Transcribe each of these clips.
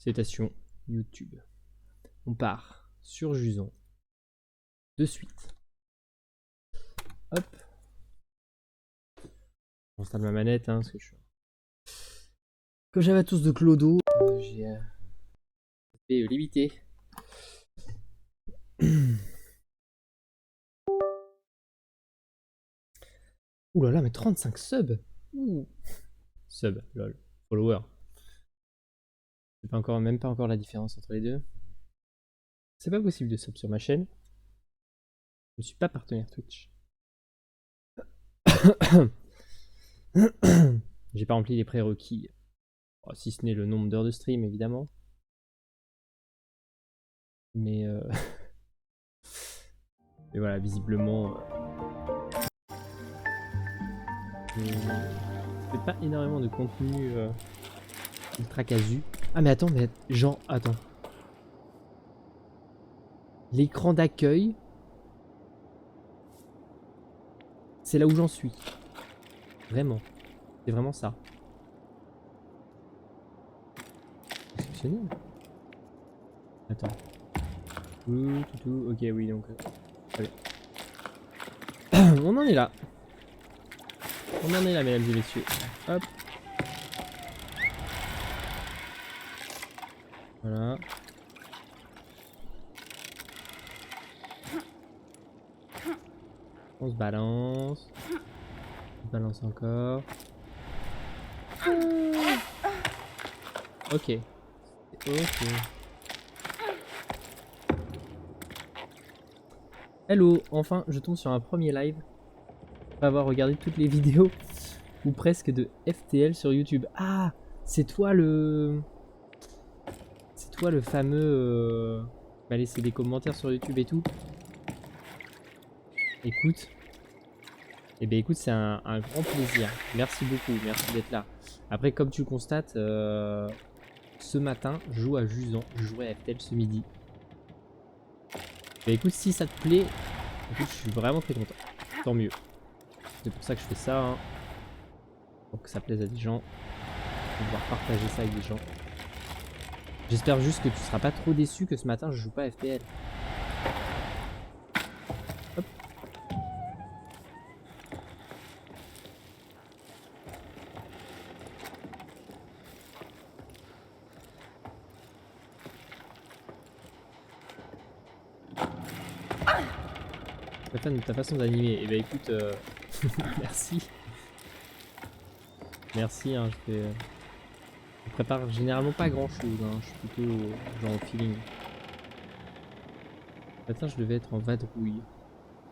Salutations YouTube. On part sur Juson. De suite. Hop. On installe ma manette, hein, parce que je suis... Comme j'avais tous de clodo, j'ai été limité. Ouh là là, mais 35 subs. Ouh. Sub, lol. Follower. C'est pas encore, même pas encore la différence entre les deux. C'est pas possible de sub sur ma chaîne. Je suis pas partenaire Twitch. J'ai pas rempli les prérequis. Oh, si ce n'est le nombre d'heures de stream, évidemment. Mais et voilà, visiblement, je fais pas énormément de contenu ultra casu. Ah mais attends, mais genre, attends. L'écran d'accueil, c'est là où j'en suis. Vraiment. C'est vraiment ça. Exceptionnel. Attends. Tout. Ok, oui, donc... allez. On en est là. On en est là, mesdames et messieurs. Hop. Voilà. On se balance. On se balance encore. Ok. Ok. Hello, enfin je tombe sur un premier live. Après avoir regardé toutes les vidéos, ou presque, de FTL sur YouTube. Ah, c'est toi le... C'est toi le fameux... qui m'a laissé des commentaires sur YouTube et tout. Écoute. Eh bien écoute, c'est un grand plaisir. Merci beaucoup, merci d'être là. Après, comme tu le constates, ce matin, je joue à Juson. Je jouerai à FTL ce midi. Bah écoute, si ça te plaît, écoute, je suis vraiment très content. Tant mieux. C'est pour ça que je fais ça. Hein. Pour que ça plaise à des gens. Pour pouvoir partager ça avec des gens. J'espère juste que tu seras pas trop déçu que ce matin je joue pas à FPL. Hop. Pas fan de ta façon d'animer. Et bah écoute, merci. Merci, hein, je prépare généralement pas grand chose, hein. Je suis plutôt genre au feeling. Ce matin je devais être en vadrouille.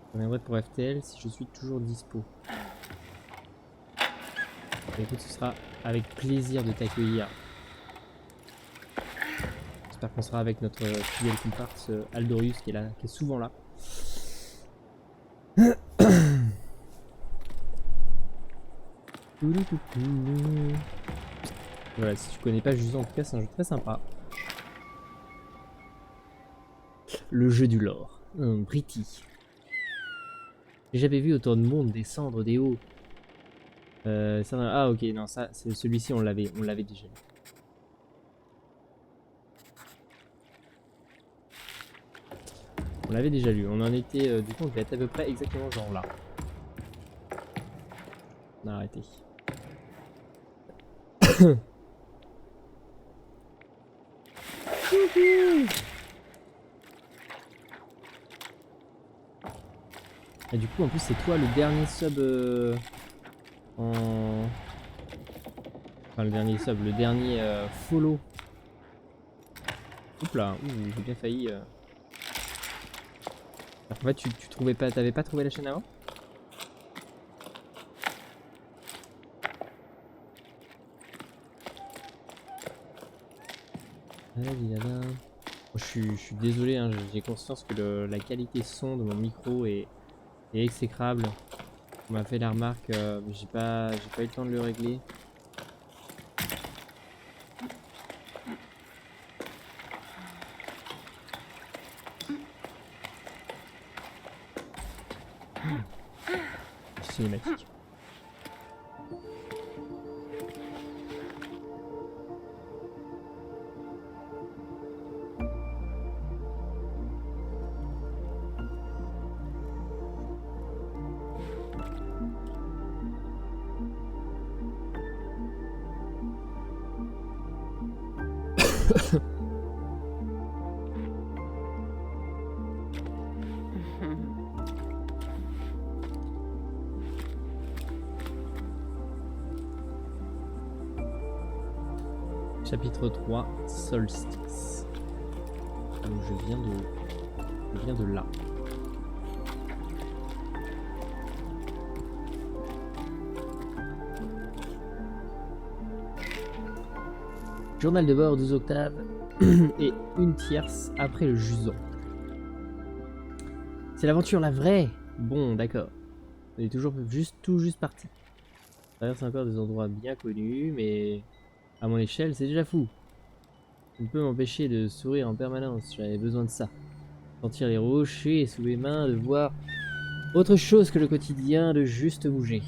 Je reviendrai pour FTL si je suis toujours dispo. Et écoute, ce sera avec plaisir de t'accueillir. J'espère qu'on sera avec notre fidèle comparse Aldorius qui est là, qui est souvent là. Voilà, si tu connais pas Juson, en tout cas, c'est un jeu très sympa. Le jeu du lore, un Britty. J'ai jamais vu autant de monde descendre des hauts. Ah ok, non, ça, celui-ci, on l'avait déjà vu. On l'avait déjà lu, on en était, du coup, on devait être à peu près exactement genre là. On a arrêté. Et du coup, en plus, c'est toi le dernier sub en... Enfin, le dernier sub, le dernier follow. Oups là, j'ai bien failli... En fait, tu trouvais pas... T'avais pas trouvé la chaîne avant? Je suis désolé, hein, j'ai conscience que la qualité son de mon micro est exécrable. On m'a fait la remarque, mais j'ai pas eu le temps de le régler. Cinématique. Chapitre 3, Solstice. Donc je viens de là. Journal de bord 12 octaves et une tierce après le jusant. C'est l'aventure la vraie. Bon, d'accord. On est toujours tout juste parti. On traverse encore des endroits bien connus, mais à mon échelle, c'est déjà fou. Je ne peux m'empêcher de sourire en permanence, j'avais besoin de ça. Sentir les rochers sous mes mains, de voir autre chose que le quotidien, de juste bouger.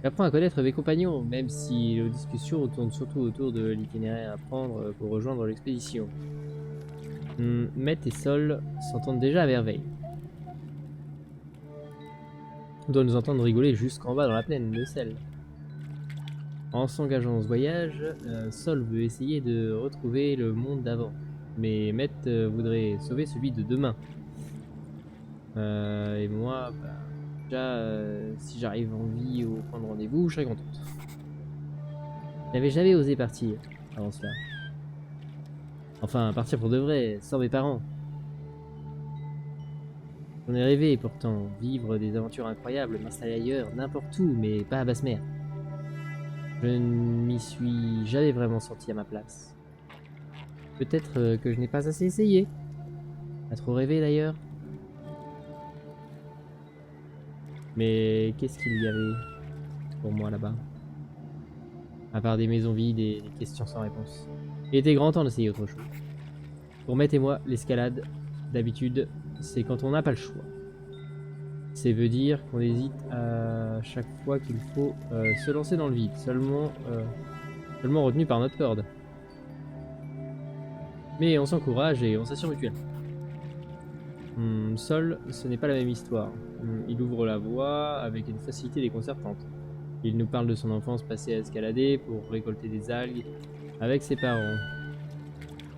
J'apprends à connaître mes compagnons, même si nos discussions tournent surtout autour de l'itinéraire à prendre pour rejoindre l'expédition. Met et Sol s'entendent déjà à merveille. On doit nous entendre rigoler jusqu'en bas dans la plaine de sel. En s'engageant dans ce voyage, Sol veut essayer de retrouver le monde d'avant. Mais Met voudrait sauver celui de demain. Et moi, bah, déjà, si j'arrive en vie au point de rendez-vous, je serais contente. Je n'avais jamais osé partir avant cela. Enfin, partir pour de vrai, sans mes parents. J'en ai rêvé pourtant, vivre des aventures incroyables, m'installer ailleurs, n'importe où, mais pas à basse mer. Je ne m'y suis jamais vraiment senti à ma place. Peut-être que je n'ai pas assez essayé. À trop rêver d'ailleurs. Mais qu'est-ce qu'il y avait pour moi là-bas? À part des maisons vides et des questions sans réponse. Il était grand temps d'essayer autre chose. Pour Matt et moi, l'escalade, d'habitude, c'est quand on n'a pas le choix. C'est veut dire qu'on hésite à chaque fois qu'il faut se lancer dans le vide, seulement retenu par notre corde. Mais on s'encourage et on s'assure mutuellement. Sol, ce n'est pas la même histoire. Il ouvre la voie avec une facilité déconcertante. Il nous parle de son enfance passée à escalader pour récolter des algues avec ses parents.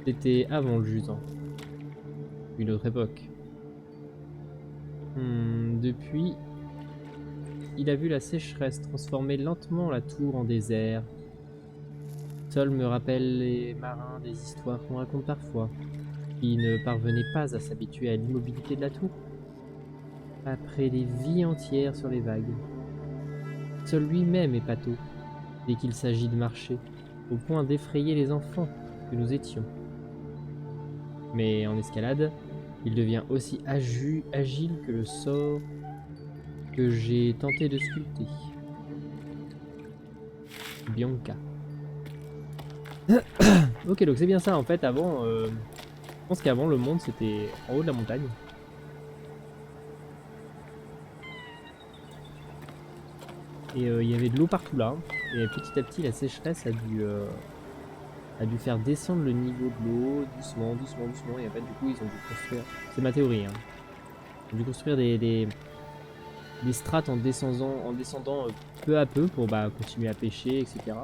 C'était avant le jusant. Une autre époque. Depuis, il a vu la sécheresse transformer lentement la tour en désert. Sol me rappelle les marins des histoires qu'on raconte parfois, qui ne parvenaient pas à s'habituer à l'immobilité de la tour, après des vies entières sur les vagues. Sol lui-même est pâteau, dès qu'il s'agit de marcher, au point d'effrayer les enfants que nous étions. Mais en escalade, il devient aussi agile que le sort que j'ai tenté de sculpter. Bianca. Ok, donc c'est bien ça en fait. Avant, je pense qu'avant le monde c'était en haut de la montagne. Et il y avait de l'eau partout là. Et petit à petit, la sécheresse a dû faire descendre le niveau de l'eau doucement. Et en fait, du coup, ils ont dû construire. C'est ma théorie. Hein. Ils ont dû construire des strates en descendant peu à peu pour continuer à pêcher, etc.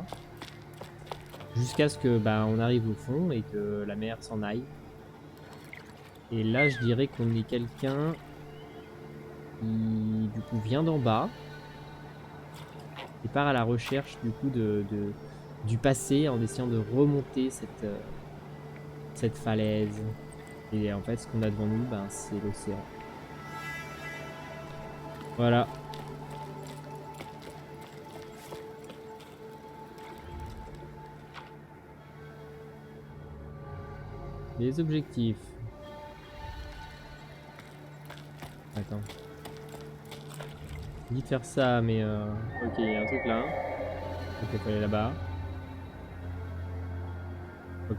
Jusqu'à ce que on arrive au fond et que la mer s'en aille. Et là, je dirais qu'on est quelqu'un qui, du coup, vient d'en bas et part à la recherche, du coup, du passé en essayant de remonter cette falaise. Et en fait, ce qu'on a devant nous, c'est l'océan. Voilà. Les objectifs. Attends. Dit de faire ça, mais ok, il y a un truc là. Ok, il faut aller là-bas. Ok.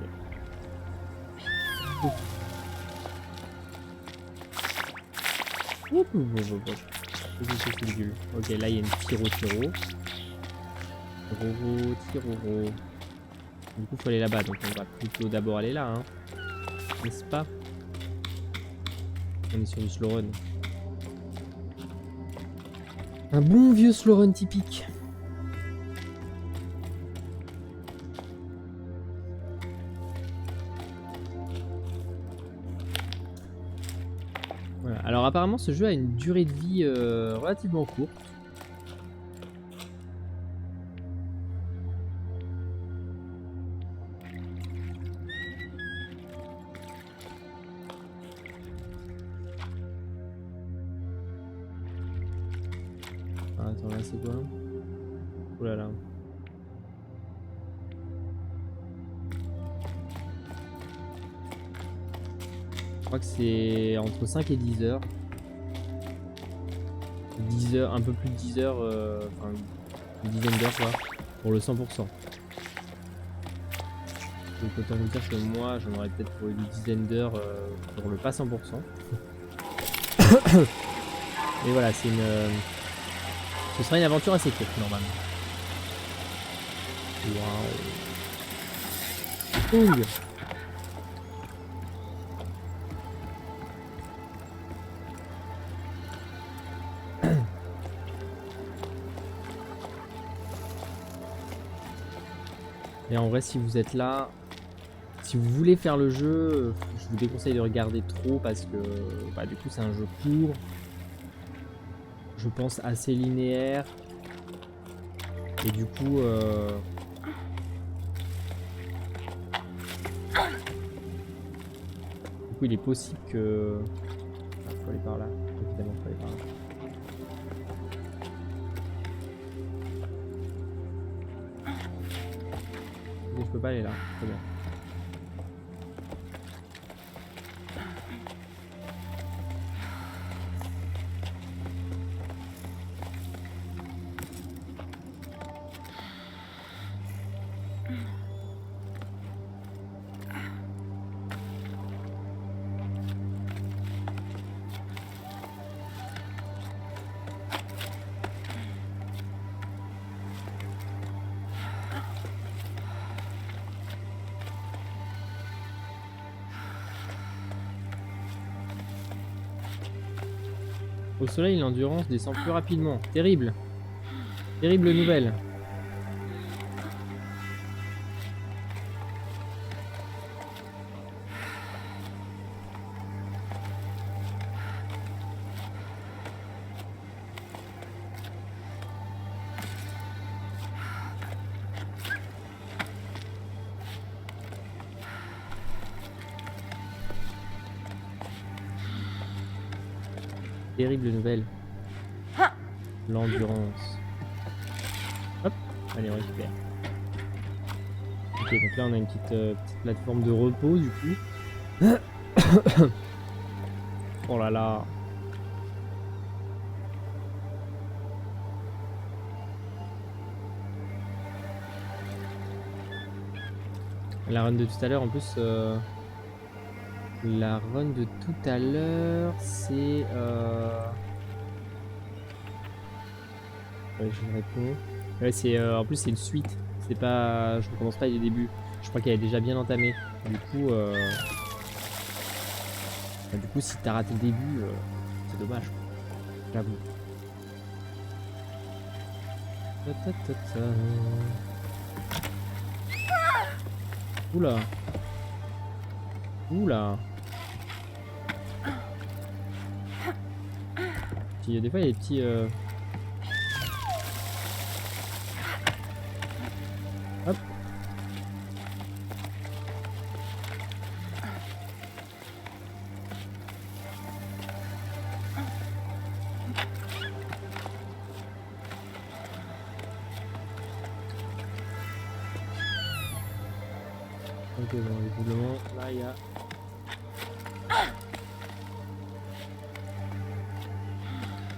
Ok, là il y a une tiro. Du coup, faut aller là-bas, donc on va plutôt d'abord aller là, hein. N'est-ce pas? On est sur du slow run. Un bon vieux slow run typique. Voilà. Alors apparemment ce jeu a une durée de vie relativement courte. Ah, attends, là c'est quoi? Oh là là. Je crois que c'est entre 5 et 10 heures. 10 heures, un peu plus de 10 heures, enfin une dizaine d'heures quoi, pour le 100%. Donc autant vous dire que moi j'en aurais peut-être pour une dizaine d'heures pour le pas 100%. Mais voilà, c'est une... ce sera une aventure assez courte normalement. Waouh. Ouh. Et en vrai, si vous êtes là, si vous voulez faire le jeu, je vous déconseille de regarder trop parce que bah, du coup c'est un jeu court, je pense assez linéaire, et du coup il est possible que... Ah, faut aller par là, évidemment faut aller par là. Je peux pas aller là, très bien. Au soleil, l'endurance descend plus rapidement. Terrible. Terrible nouvelle. Terrible nouvelle. L'endurance. Hop, allez on récupère. Ok, donc là on a une petite plateforme de repos du coup. Oh là là. La run de tout à l'heure en plus... La run de tout à l'heure c'est... Ouais, je réponds. Ouais, c'est en plus c'est une suite. C'est pas, je recommence pas dès le début. Je crois qu'elle est déjà bien entamée. Du coup, si t'as raté le début, c'est dommage. J'avoue. Oula. Oula. Des fois il y a des petits. Hop. Ok, bon, visiblement, là il y a.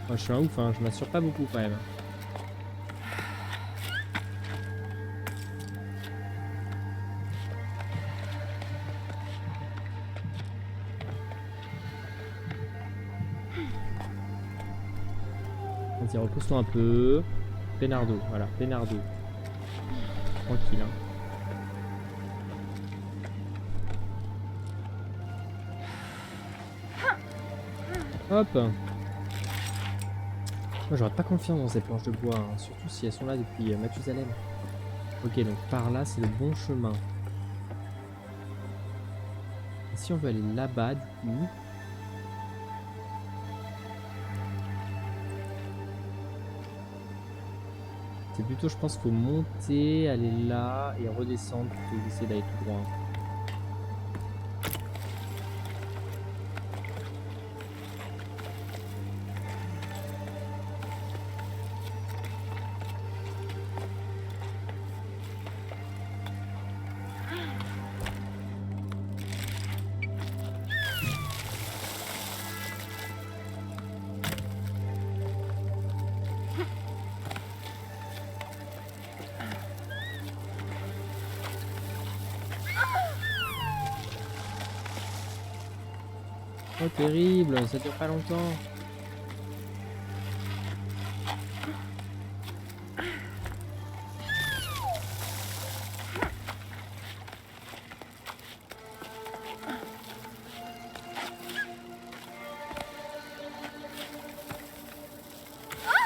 Moi, je suis un ouf, hein, je m'assure pas beaucoup quand même. Vas-y, repousse-toi un peu. Pénardo, voilà, Pénardo. Tranquille, hein. Hop. Moi j'aurais pas confiance dans ces planches de bois, hein, surtout si elles sont là depuis Mathusalem. Ok, donc par là c'est le bon chemin. Et si on veut aller là-bas du coup... C'est plutôt, je pense, faut monter, aller là et redescendre plutôt que d'essayer d'aller tout droit. Oh terrible, ça dure pas longtemps.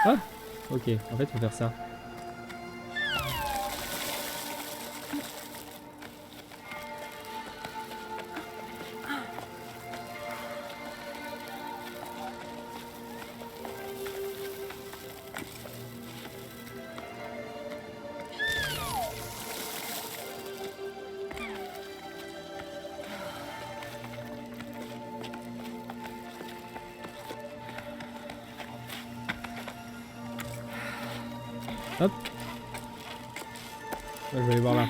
Ah, ok, en fait faut faire ça. Hop. Je vais aller voir là.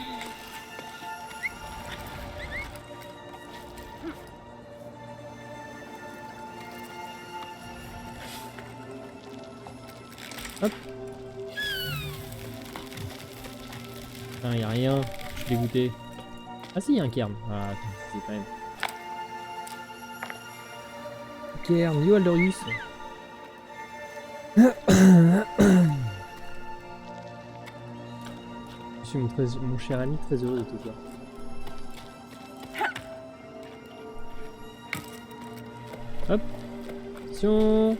Hop. Putain, y a rien. Je suis dégoûté. Ah si, y a un cairn. Ah, c'est quand même. Cairn, yo Aldorius. Je suis mon cher ami très heureux de te voir. Hop. Attention.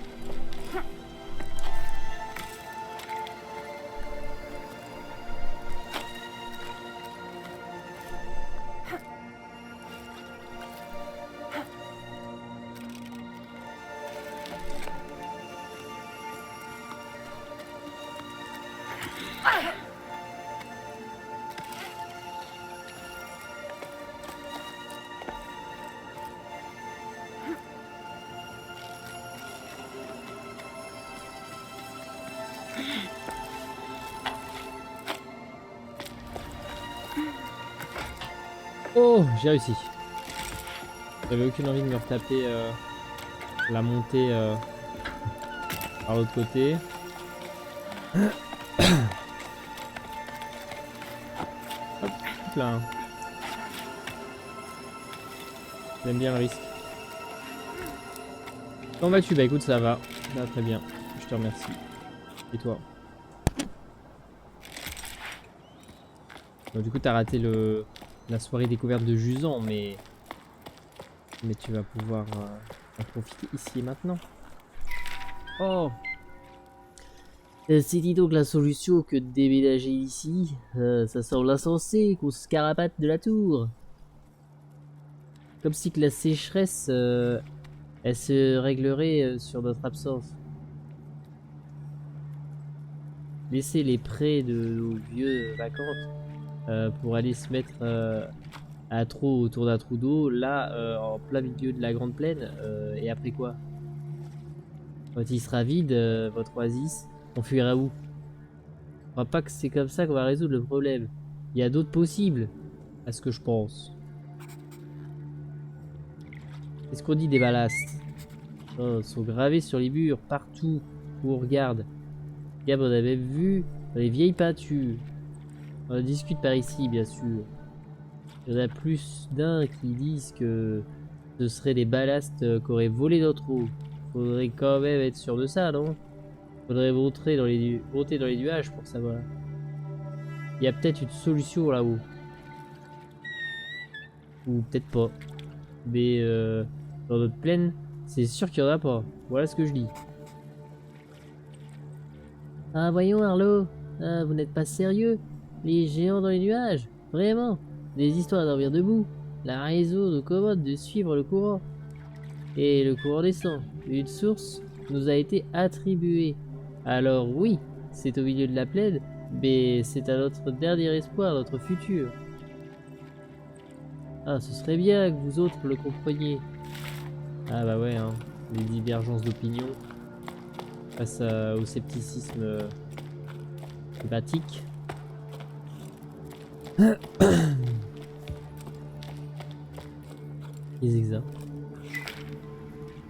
Oh, j'ai réussi. J'avais aucune envie de me retaper la montée par l'autre côté. Hop, là. J'aime bien le risque. Comment vas-tu? Bah écoute, ça va. Ça va très bien. Je te remercie. Et toi? Donc, du coup, t'as raté la soirée découverte de Jusant, mais tu vas pouvoir en profiter ici et maintenant. Oh! C'est dis donc la solution que de déménager ici. Ça semble insensé qu'on se carapate de la tour. Comme si que la sécheresse, elle se réglerait sur notre absence. Laisser les prés de nos vieux vacantes pour aller se mettre à trot autour d'un trou d'eau, là, en plein milieu de la grande plaine, et après quoi? Quand il sera vide, votre oasis, on fuira où? Je crois pas que c'est comme ça qu'on va résoudre le problème. Il y a d'autres possibles, à ce que je pense. Qu'est-ce qu'on dit des ballasts? Oh, ils sont gravés sur les murs, partout où on regarde. Gab, on avait vu dans les vieilles peintures. On discute par ici, bien sûr. Il y en a plus d'un qui disent que ce serait des ballasts qu'aurait volé notre eau. Faudrait quand même être sûr de ça, non? Faudrait monter dans les nuages pour savoir. Il y a peut-être une solution là-haut. Ou peut-être pas. Mais dans notre plaine, c'est sûr qu'il y en a pas. Voilà ce que je dis. Ah voyons Arlo, ah, vous n'êtes pas sérieux? Les géants dans les nuages? Vraiment? Des histoires à dormir debout? La raison nous commande de suivre le courant. Et le courant descend. Une source nous a été attribuée. Alors oui, c'est au milieu de la plaine, Mais c'est à notre dernier espoir, notre futur. Ah, ce serait bien que vous autres le compreniez. Ah bah ouais, hein. Les divergences d'opinion face au scepticisme thématique. Les examens.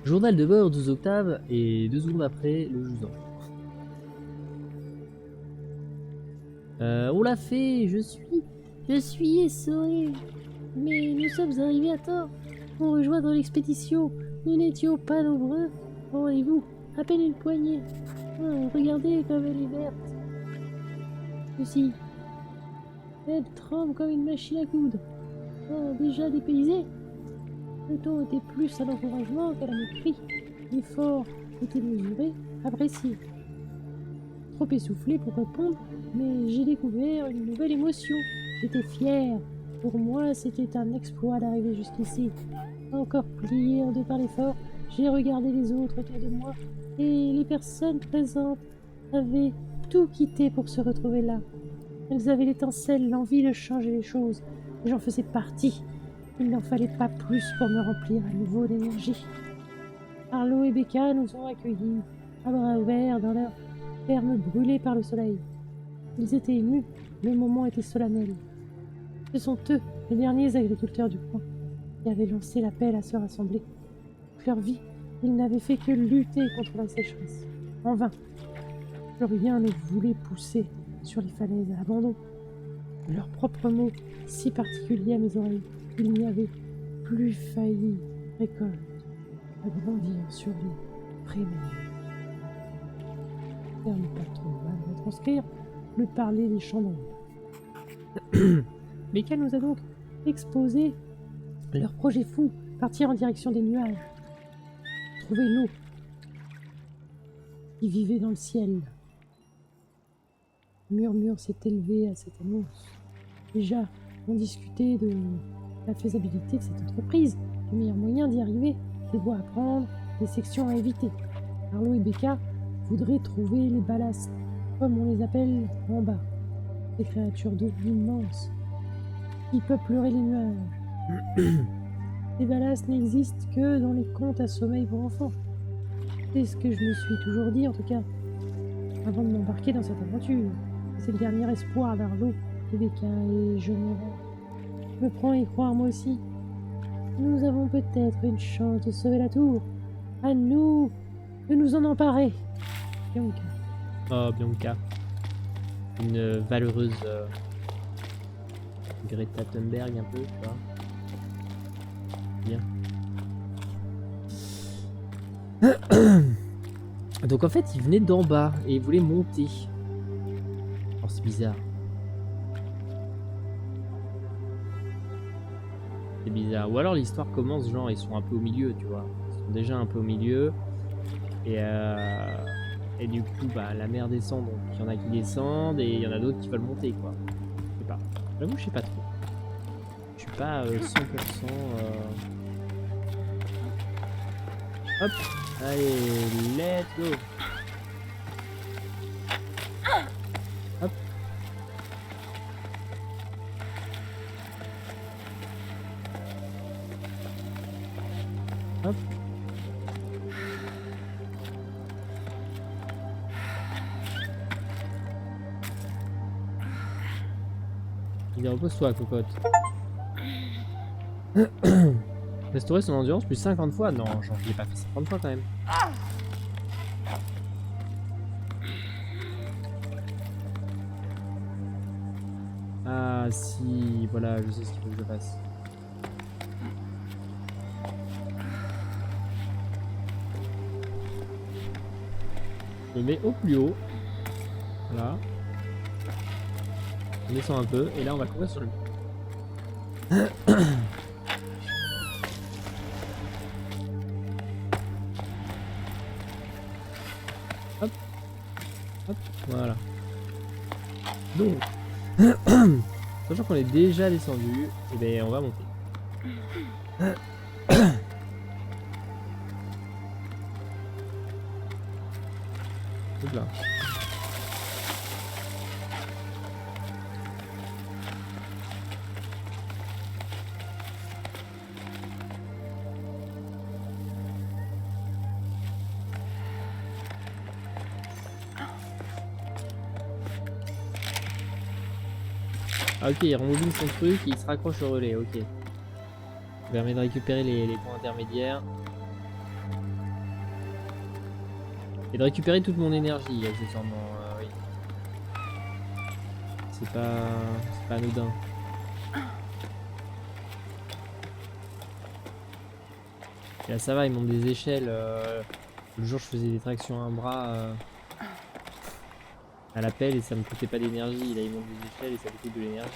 Journal de bord 12 octaves et 2 secondes après, le jusant. On l'a fait, je suis essoré. Mais nous sommes arrivés à temps pour rejoindre l'expédition. Nous n'étions pas nombreux. Rendez-vous, à peine une poignée. Oh, regardez comme elle est verte. Ceci. Elle tremble comme une machine à coudre. Oh, déjà dépaysé. Le ton était plus à l'encouragement qu'à la mépris. L'effort était mesuré, apprécié. Trop essoufflé pour répondre, mais j'ai découvert une nouvelle émotion. J'étais fier. Pour moi, c'était un exploit d'arriver jusqu'ici. Encore plié de par l'effort, j'ai regardé les autres autour de moi et les personnes présentes avaient tout quitté pour se retrouver là. Elles avaient l'étincelle, l'envie de changer les choses, et j'en faisais partie. Il n'en fallait pas plus pour me remplir à nouveau d'énergie. Arlo et Becca nous ont accueillis, à bras ouverts dans leur ferme brûlée par le soleil. Ils étaient émus, le moment était solennel. Ce sont eux, les derniers agriculteurs du coin, qui avaient lancé l'appel à se rassembler. Toute leur vie, ils n'avaient fait que lutter contre la sécheresse. En vain. Plus rien ne voulait pousser sur les falaises à l'abandon. Leurs propres mots, si particuliers à mes oreilles, il n'y avait plus failli récolte à grandir sur les prémères. Faire ne pas trop mal retranscrire le parler des champs d'ombre. Becca nous a donc exposé leur projet fou, partir en direction des nuages, trouver l'eau qui vivait dans le ciel. Le murmure s'est élevé à cette annonce. Déjà, on discutait de la faisabilité de cette entreprise, le meilleur moyen d'y arriver, des voies à prendre, des sections à éviter. Arlo et Becca voudraient trouver les ballasts, comme on les appelle en bas, des créatures d'eau immenses qui peupleraient les nuages. Les ballasts n'existent que dans les contes à sommeil pour enfants. C'est ce que je me suis toujours dit, en tout cas, avant de m'embarquer dans cette aventure. C'est le dernier espoir d'Arlo et Becca, et je me prends à y croire moi aussi. Nous avons peut-être une chance de sauver la tour. À nous de nous en emparer. Bianca. Oh, Bianca. Une valeureuse Greta Thunberg un peu, tu vois. Bien. Donc en fait, il venait d'en bas et il voulait monter. Oh, c'est bizarre. C'est bizarre. Ou alors l'histoire commence, genre, ils sont un peu au milieu, tu vois. Ils sont déjà un peu au milieu. Et du coup, bah, la mer descend, donc il y en a qui descendent et il y en a d'autres qui veulent monter, quoi. Je sais pas. J'avoue, je sais pas trop. Je suis pas 100%... Hop. Allez, let's go. Hop. Hop. Il repose-toi, cocotte. Restaurer son endurance plus 50 fois. Non, genre, je l'ai pas fait 50 fois quand même. Ah si, voilà, je sais ce qu'il faut que je fasse. Je me mets au plus haut. Voilà. On descend un peu et là on va courir sur le... Hop. Hop. Voilà. Donc, sachant qu'on est déjà descendu, et bien on va monter. Hop là. Ah ok, il rembobine son truc et il se raccroche au relais, ok. Ça permet de récupérer les points intermédiaires. Et de récupérer toute mon énergie, accessoirement, oui. C'est pas anodin. Et là ça va, ils montent des échelles. Le jour je faisais des tractions à un bras à la pelle et ça me coûtait pas d'énergie. Là ils montent des échelles et ça me coûte de l'énergie.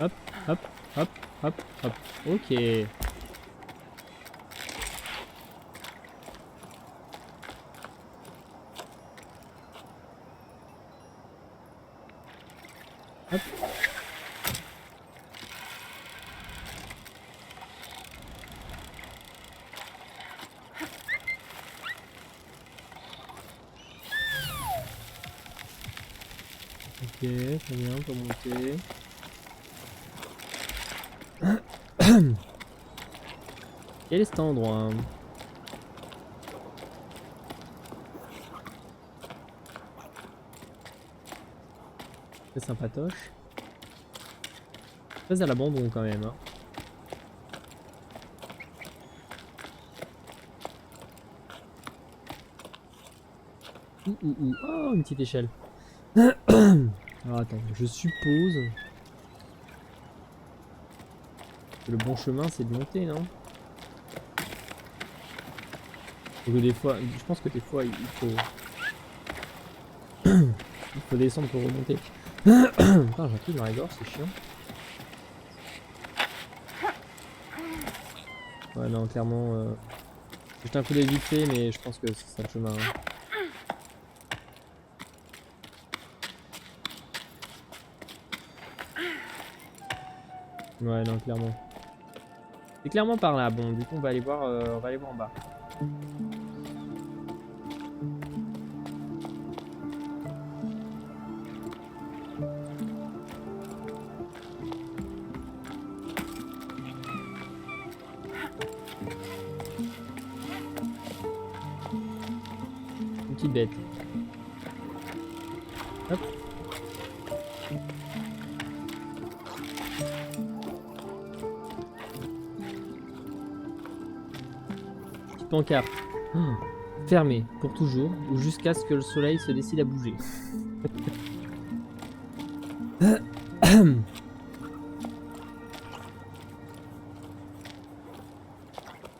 Hop, hop, hop, hop, hop. Ok. Hop. Ok, très bien, pour monter. Quel est cet endroit? Très sympatoche. Très à l'abandon quand même. Hein. Oh, une petite échelle. Alors attends, je suppose que le bon chemin c'est de monter, non? Ou que des fois, je pense que des fois il faut descendre pour remonter. Putain, j'ai un truc dans la gorge, c'est chiant. Ouais, non, clairement, j'ai jeté un coup d'œil vite fait, mais je pense que c'est ça le chemin. Hein. Ouais, non, clairement. C'est clairement par là. Bon, du coup, on va aller voir en bas. Une petite bête. Hop. Petite pancarte. Oh. Fermé pour toujours ou jusqu'à ce que le soleil se décide à bouger.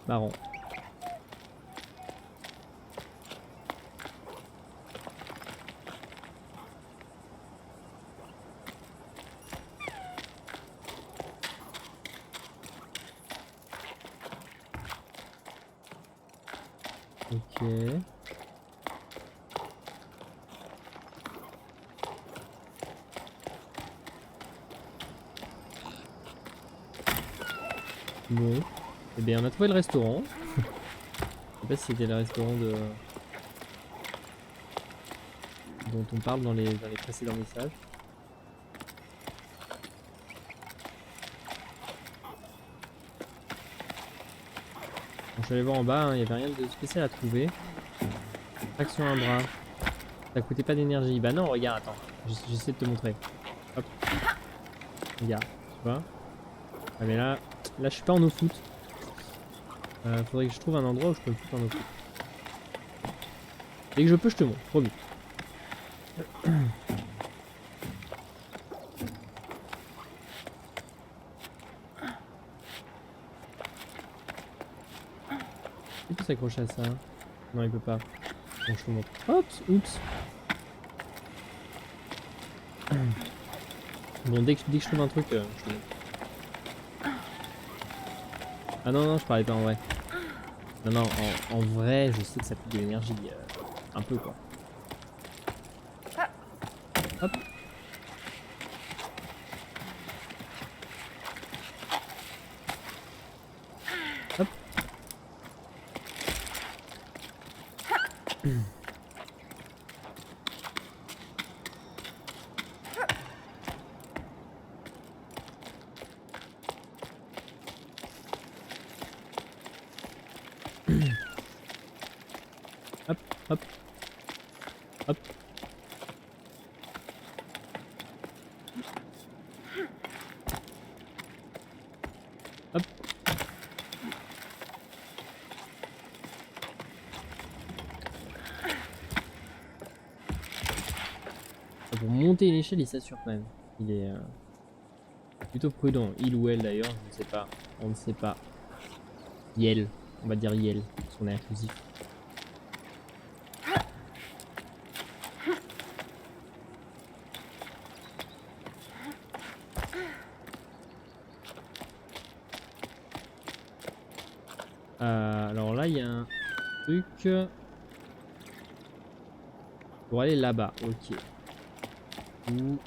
Marrant. Ok. Bon. Eh bien, on a trouvé le restaurant. Je sais pas si c'était le restaurant dont on parle dans les précédents messages. Bon, je suis allé voir en bas, hein, il n'y avait rien de spécial à trouver. Traction à un bras. Ça coûtait pas d'énergie. Bah non, regarde, attends. J'essaie de te montrer. Hop. Regarde, tu vois. Ah mais là je suis pas en eau foot. Faudrait que je trouve un endroit où je peux me foutre en eau foot. Dès que je peux, je te montre, promis. Il peut s'accrocher à ça. Non, il peut pas. Bon, je te montre. Hop, oups. Bon, dès que je trouve un truc, je te montre. Ah non, non, je parlais pas en vrai. Non, non, en vrai, je sais que ça coûte de l'énergie. Un peu, quoi. Hop. Hop. Hop. Hop. Hop. Pour monter une échelle, il s'assure quand même. Il est plutôt prudent. Il ou elle d'ailleurs, je ne sais pas. On ne sait pas. Yel. On va dire Yel, parce qu'on est inclusif. Alors là, il y a un truc pour aller là-bas. Ok. Ouh.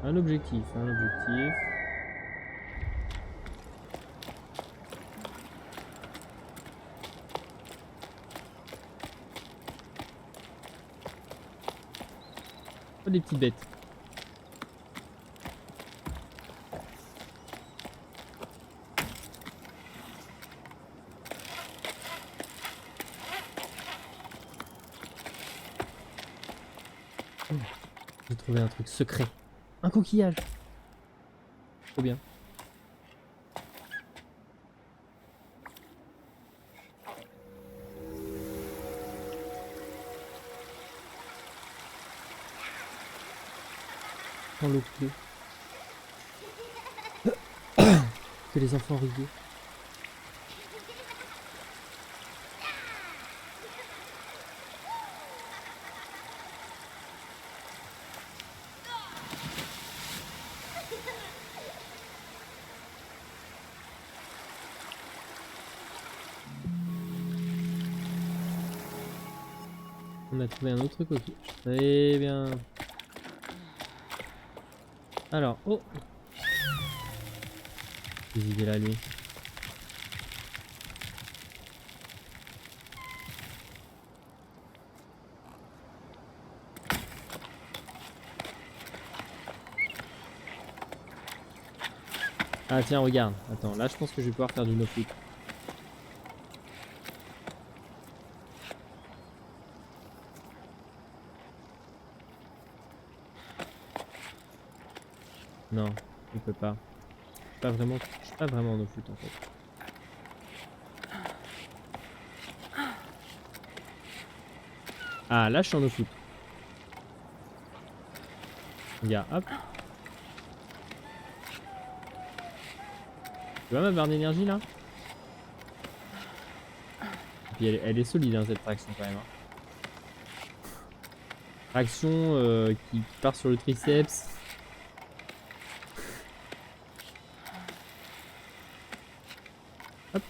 Un objectif, un objectif. Pas des petites bêtes. Oh, j'ai trouvé un truc secret. Un coquillage. Trop bien. Dans l'eau coulée. Que les enfants riaient. On a trouvé un autre coquillage. Très bien. Alors, oh. Des idées là, lui. Ah tiens, regarde. Attends, là je pense que je vais pouvoir faire du no-foot. Non, il peut pas. Je suis pas vraiment no-foot en fait. Ah, là je suis en no-foot. Regarde, hop. Tu vois ma barre d'énergie là? Et puis elle est solide hein, cette traction quand même. Hein. Traction qui part sur le triceps. Hop.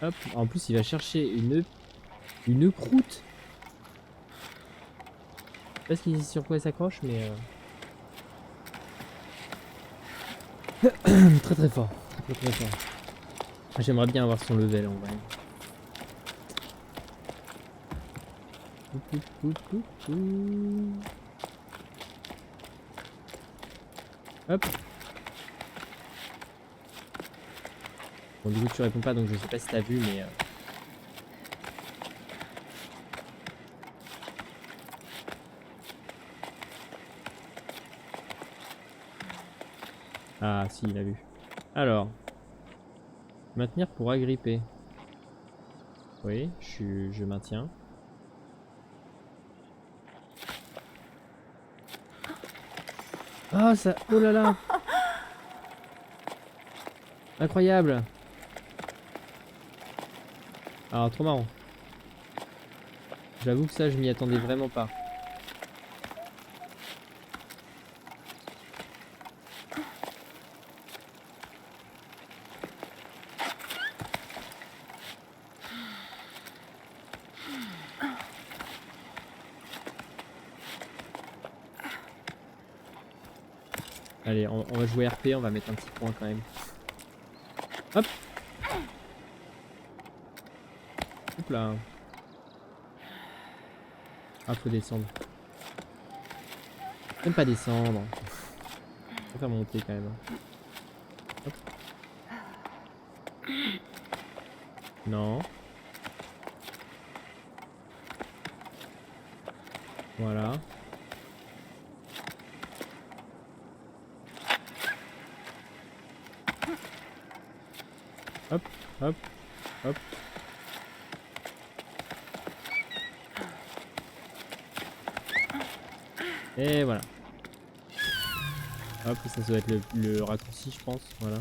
Hop. En plus il va chercher une croûte. Je sais pas sur quoi elle s'accroche mais... très très fort. Très très fort. J'aimerais bien avoir son level en vrai. Hop. Bon du coup tu réponds pas donc je sais pas si t'as vu mais... Ah si il a vu. Alors. Maintenir pour agripper. Oui, je maintiens. Ah ça... Oh là là. Incroyable. Alors trop marrant. J'avoue que ça je m'y attendais vraiment pas. Allez, on va jouer RP, on va mettre un petit point quand même. Hop. Hop là. Ah, faut descendre. J'aime pas descendre. On va faire monter quand même. Hop. Non. Voilà. Hop, hop, hop. Et voilà. Hop, ça doit être le raccourci, je pense. Voilà.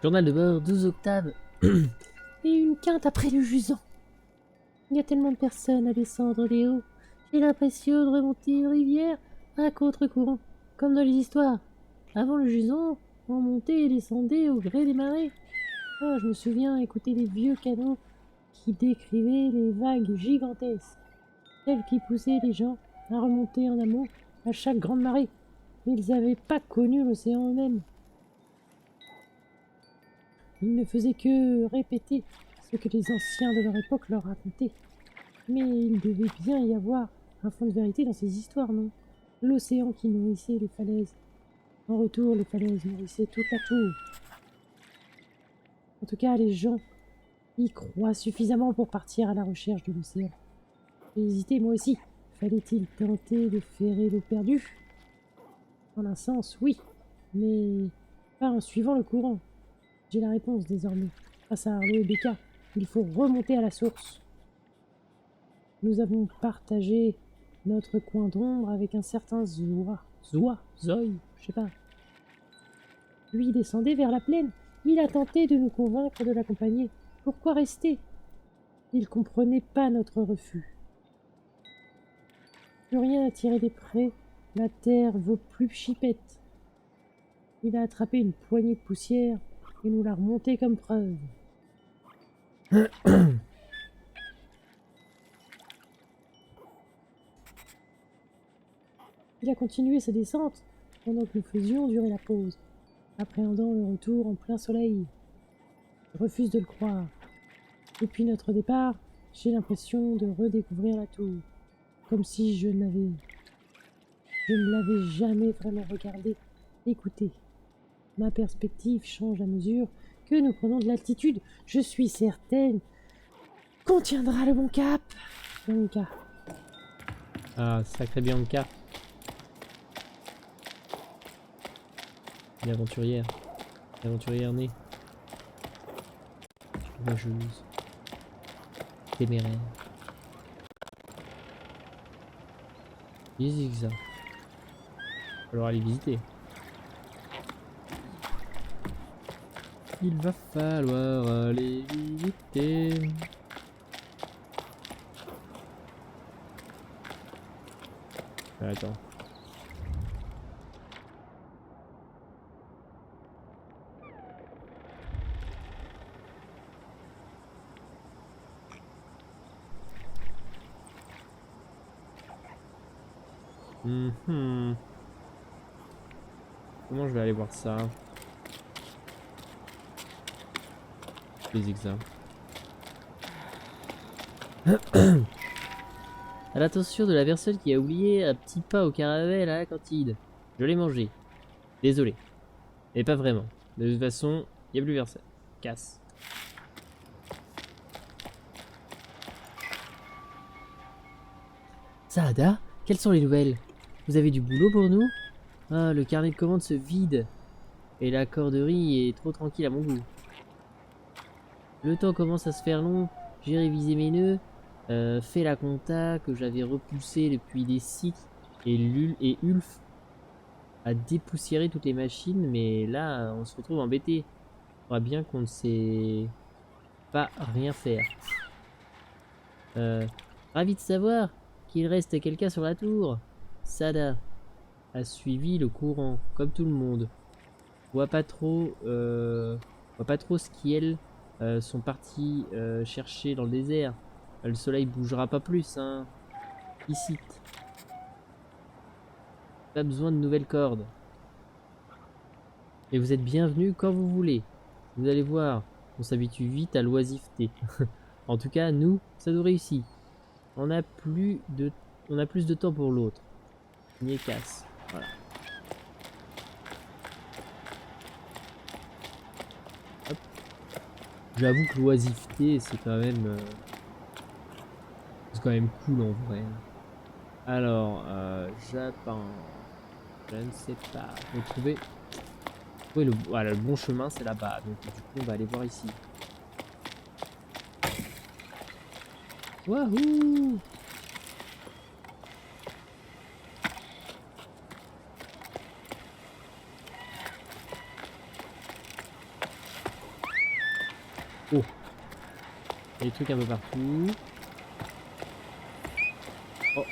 Journal de bord, 12 octaves. Et une quinte après le jusant. Il y a tellement de personnes à descendre des hauts. J'ai l'impression de remonter une rivière à contre-courant, comme dans les histoires. Avant le jusant, on montait et descendait au gré des marées. Ah, je me souviens écouter les vieux canons qui décrivaient les vagues gigantesques, celles qui poussaient les gens à remonter en amont à chaque grande marée. Mais ils n'avaient pas connu l'océan eux-mêmes. Ils ne faisaient que répéter ce que les anciens de leur époque leur racontaient. Mais il devait bien y avoir un fond de vérité dans ces histoires, non? L'océan qui nourrissait les falaises. En retour, les falaises nourrissaient toute la tour. En tout cas, les gens y croient suffisamment pour partir à la recherche de l'océan. J'ai hésité, moi aussi. Fallait-il tenter de ferrer l'eau perdue? En un sens, oui, mais pas en suivant le courant. J'ai la réponse désormais. Grâce à Arlo et Becca, il faut remonter à la source. Nous avons partagé notre coin d'ombre avec un certain Zoa, Zoï, je sais pas. Lui descendait vers la plaine. Il a tenté de nous convaincre de l'accompagner. Pourquoi rester? Il comprenait pas notre refus. Plus rien à tirer des prés. La terre vaut plus chipette. Il a attrapé une poignée de poussière et nous l'a remontée comme preuve. Il a continué sa descente pendant que nous faisions durer la pause, appréhendant le retour en plein soleil. Je refuse de le croire. Depuis notre départ, j'ai l'impression de redécouvrir la tour, comme si je ne l'avais jamais vraiment regardée, écoutée. Ma perspective change à mesure que nous prenons de l'altitude. Je suis certaine qu'on tiendra le bon cap. Bianca. Ah, sacré Bianca. Une aventurière. Une aventurière née. Courageuse. Téméraire. Visite ça. Il va falloir aller visiter. Il va falloir aller visiter. Attends. Comment je vais aller voir ça? Les zigzags. À l'attention de la personne qui a oublié un petit pain au caramel à la cantine. Je l'ai mangé. Désolé. Mais pas vraiment. De toute façon, il n'y a plus personne. Casse. Saada, quelles sont les nouvelles? Vous avez du boulot pour nous? Ah, le carnet de commandes se vide. Et la corderie est trop tranquille à mon goût. Le temps commence à se faire long. J'ai révisé mes nœuds. Fait la compta que j'avais repoussé depuis des cycles. Et Ulf a dépoussiéré toutes les machines. Mais là, on se retrouve embêté. On voit bien qu'on ne sait pas rien faire. Ravi de savoir qu'il reste quelqu'un sur la tour. Sada a suivi le courant, comme tout le monde. Voit pas trop ce qu'elles sont partis chercher dans le désert. Le soleil bougera pas plus, hein. Ici. Pas besoin de nouvelles cordes. Et vous êtes bienvenus quand vous voulez. Vous allez voir, on s'habitue vite à l'oisiveté. En tout cas, nous, ça nous réussit. On a plus de temps pour l'autre. Nier casse. Voilà. Hop. J'avoue que l'oisiveté, c'est quand même cool en vrai. Alors, Japon. Je ne sais pas. Faut trouver. Oui, voilà, le bon chemin, c'est là-bas. Donc, du coup, on va aller voir ici. Wahoo! Oh! Il y a des trucs un peu partout. Oh!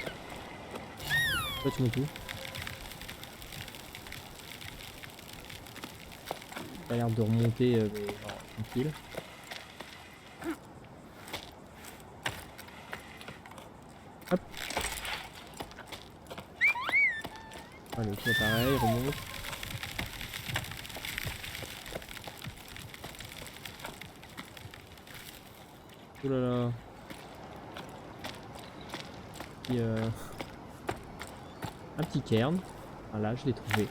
Toi, tu montes où? T'as l'air de remonter, mais genre, tranquille. Hop! Allez, toi pareil, remonte. Oh là là. Et un petit cairn. Voilà, je l'ai trouvé.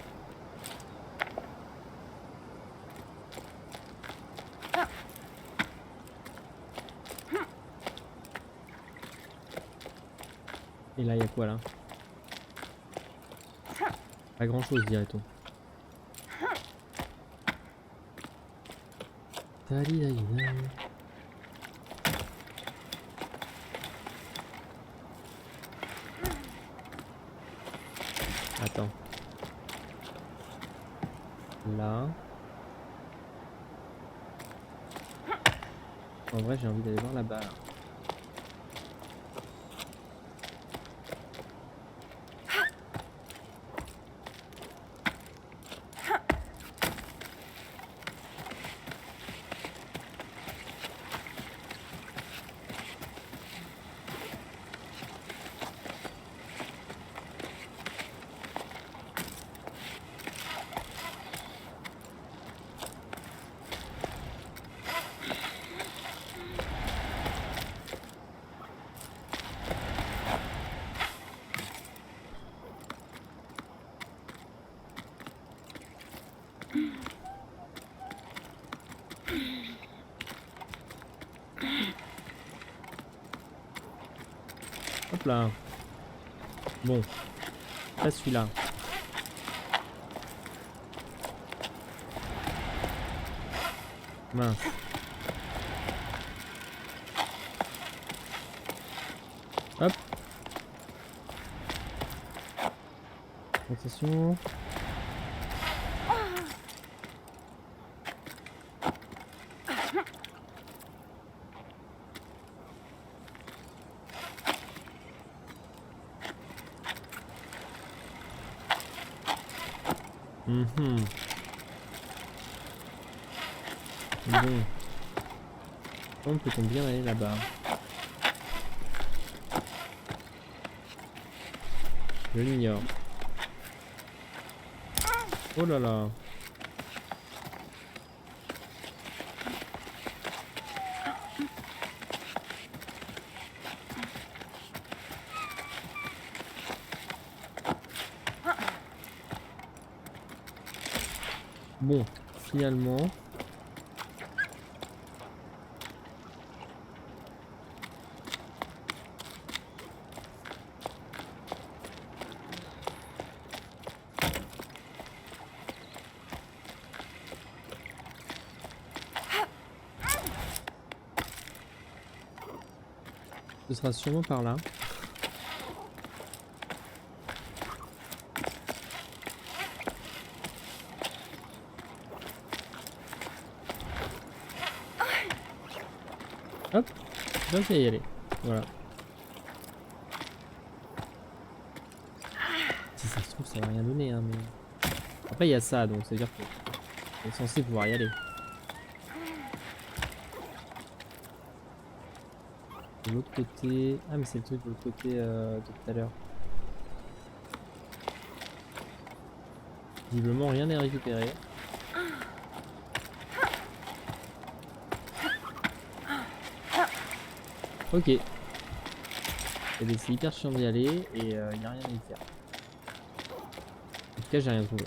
Et là, il y a quoi là? Pas grand chose, dirait-on. Attends. Là. En vrai, j'ai envie d'aller voir là-bas. Là. Hop là. Bon. Pas celui-là. Mince. Hop. Attention. Bon. On peut-on bien aller là-bas? Je l'ignore. Oh là là. Bon, finalement. Ce sera sûrement par là. Hop, je vais y aller. Voilà. Si ça se trouve, ça va rien donner, hein, mais... Après, il y a ça, donc ça veut dire qu'on est censé pouvoir y aller. De l'autre côté... Ah, mais c'est le truc de l'autre côté de tout à l'heure. Visiblement, rien n'est récupéré. Ok. C'est hyper chiant d'y aller et y a rien à y faire. En tout cas, j'ai rien trouvé.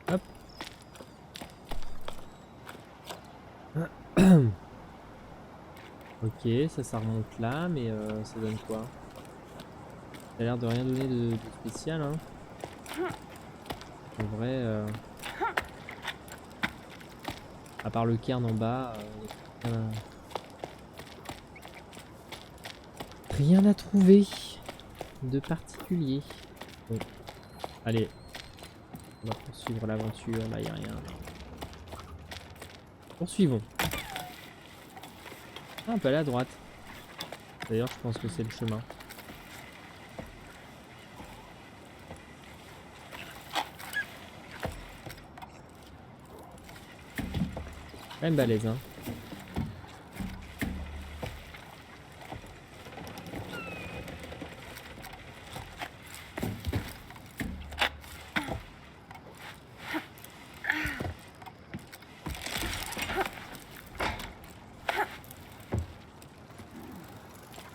Hop. Ok, ça remonte là, mais ça donne quoi? Ça a l'air de rien donner de spécial, hein. En vrai, à part le cairn en bas, rien à trouver de particulier. Bon, allez, on va poursuivre l'aventure, là y a rien. Poursuivons. Ah, on peut aller à droite. D'ailleurs, je pense que c'est le chemin. Quand même balèze, hein.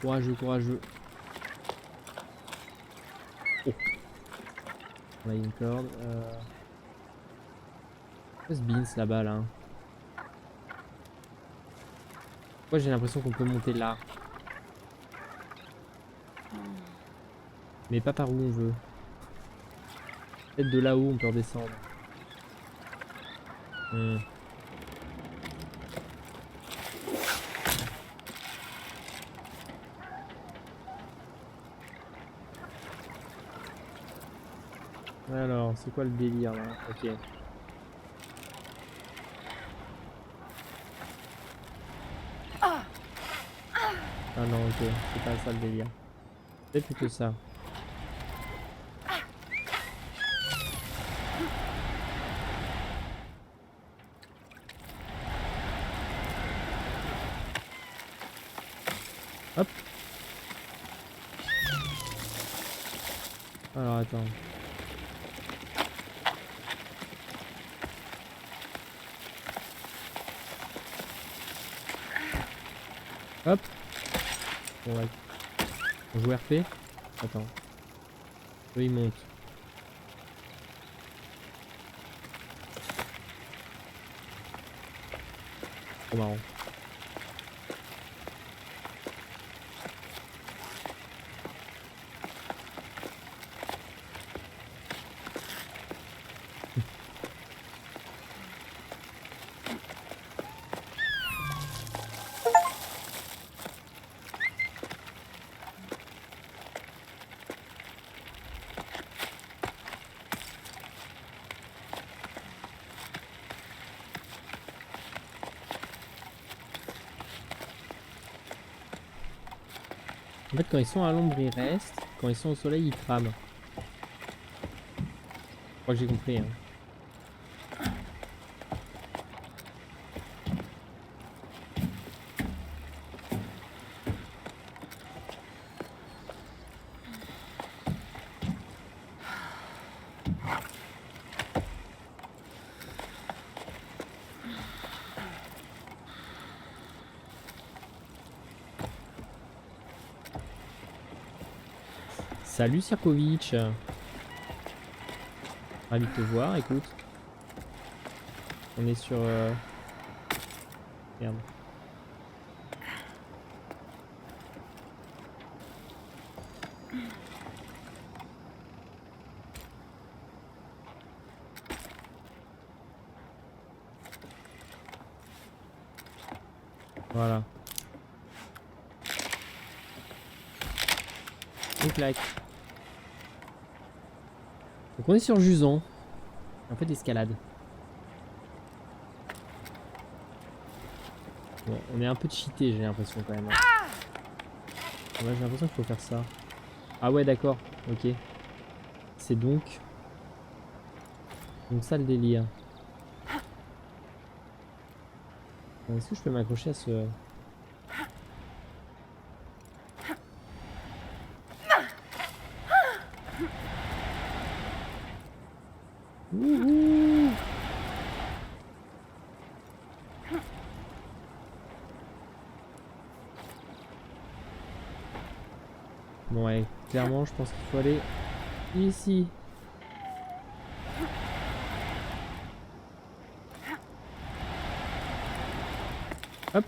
Courageux, courageux. Oh. On a une corde. Qu'est-ce que Beans là-bas, là? Moi j'ai l'impression qu'on peut monter là. Mais pas par où on veut. Peut-être de là-haut on peut redescendre. Alors, c'est quoi le délire là? Ok. Ah non, ok, c'est pas ça le délire. C'est plutôt ça. Hop. Alors attends. Hop. Bon, ouais. On joue RP. Attends. Eux ils montent. Trop marrant. En fait, quand ils sont à l'ombre, ils restent. Quand ils sont au soleil, ils crament. Je crois que j'ai compris. Hein. Salut Sirkovic. Ravi de te voir, écoute. On est sur... Merde. Voilà. Et clac. Donc on est sur Jusan. On fait de l'escalade. Bon, on est un peu cheaté, j'ai l'impression quand même. Ouais, j'ai l'impression qu'il faut faire ça. Ah ouais, d'accord. Ok. C'est donc ça le délire. Est-ce que je peux m'accrocher à ce... Wouhou. Bon ouais, clairement je pense qu'il faut aller ici. Hop.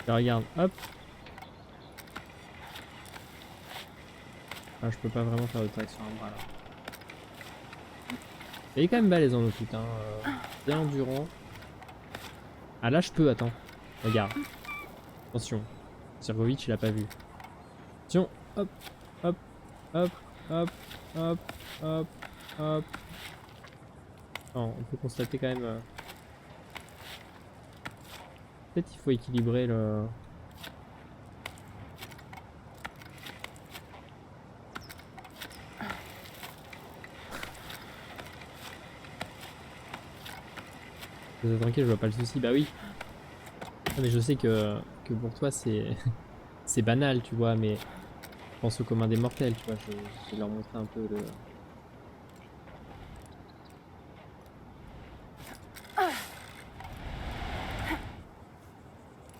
Et regarde, hop. Ah, je peux pas vraiment faire de traction à bras là. Il est quand même balèze en tout, hein. Bien endurant. Ah là je peux, attends. Regarde. Attention. Sirgovic il a pas vu. Attention. Hop. Hop. Hop. Hop. Hop. Hop. Hop. Non, on peut constater quand même. Peut-être qu'il faut équilibrer le. Tranquille, je vois pas le souci. Bah oui. Ah, mais je sais que pour toi c'est c'est banal, tu vois, mais je pense au commun des mortels, tu vois. Je vais leur montrer un peu le.